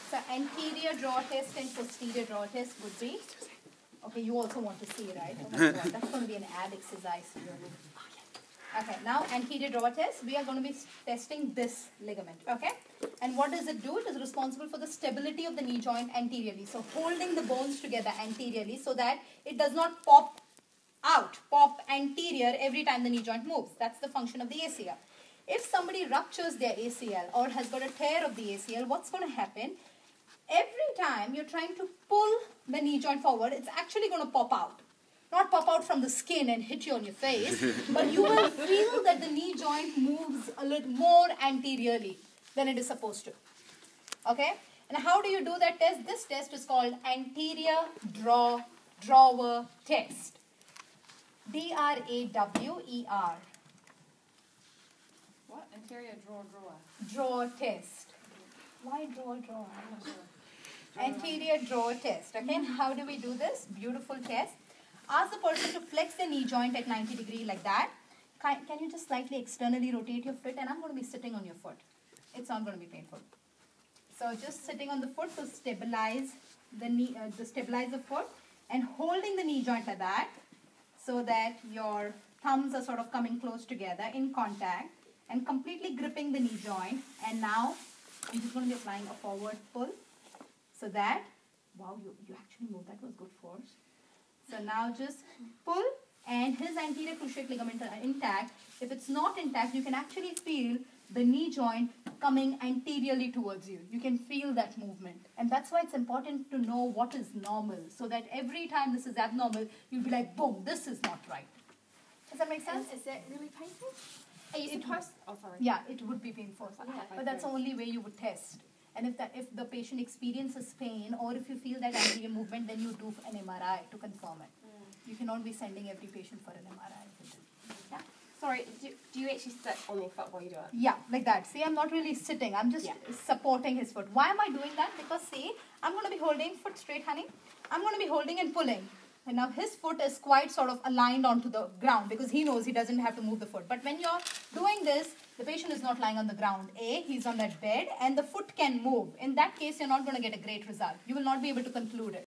So anterior draw test and posterior draw test would be, okay, you also want to see, right? Oh my God, that's going to be an ad exercise. Okay, now anterior draw test, we are going to be testing this ligament, okay? And what does it do? It is responsible for the stability of the knee joint anteriorly. So holding the bones together anteriorly so that it does not pop out, pop anterior every time the knee joint moves. That's the function of the ACL. If somebody ruptures their ACL or has got a tear of the ACL, what's going to happen? Every time you're trying to pull the knee joint forward, it's actually going to pop out. Not pop out from the skin and hit you on your face, but you will feel that the knee joint moves a little more anteriorly than it is supposed to. Okay? And how do you do that test? This test is called anterior drawer test. D-R-A-W-E-R. What? Anterior drawer. Draw test. Why draw? I'm not sure. Anterior drawer test. Okay, and how do we do this? Beautiful test. Ask the person to flex the knee joint at 90 degrees like that. Can you just slightly externally rotate your foot? And I'm going to be sitting on your foot. It's not going to be painful. So just sitting on the foot to stabilize the knee, stabilize the foot, and holding the knee joint like that, so that your thumbs are sort of coming close together in contact, and completely gripping the knee joint. And now I'm just going to be applying a forward pull, so that, wow, you actually moved. That was good force. So now just pull, and his anterior cruciate ligament are intact. If it's not intact, you can actually feel the knee joint coming anteriorly towards you. You can feel that movement. And that's why it's important to know what is normal, so that every time this is abnormal, you'll be like, boom, this is not right. Does that make sense? Is it really painful? Are you supposed? Oh, sorry. Yeah, it would be painful. But that's the only way you would test. And if the patient experiences pain, or if you feel that anterior movement, then you do an MRI to confirm it. You cannot be sending every patient for an MRI. Yeah. Sorry, do you actually sit on your foot while you do it? Yeah, like that. See, I'm not really sitting. I'm just supporting his foot. Why am I doing that? Because see, I'm going to be holding foot straight, honey. I'm going to be holding and pulling. And now his foot is quite sort of aligned onto the ground because he knows he doesn't have to move the foot. But when you're doing this, the patient is not lying on the ground. He's on that bed and the foot can move. In that case, you're not going to get a great result. You will not be able to conclude it.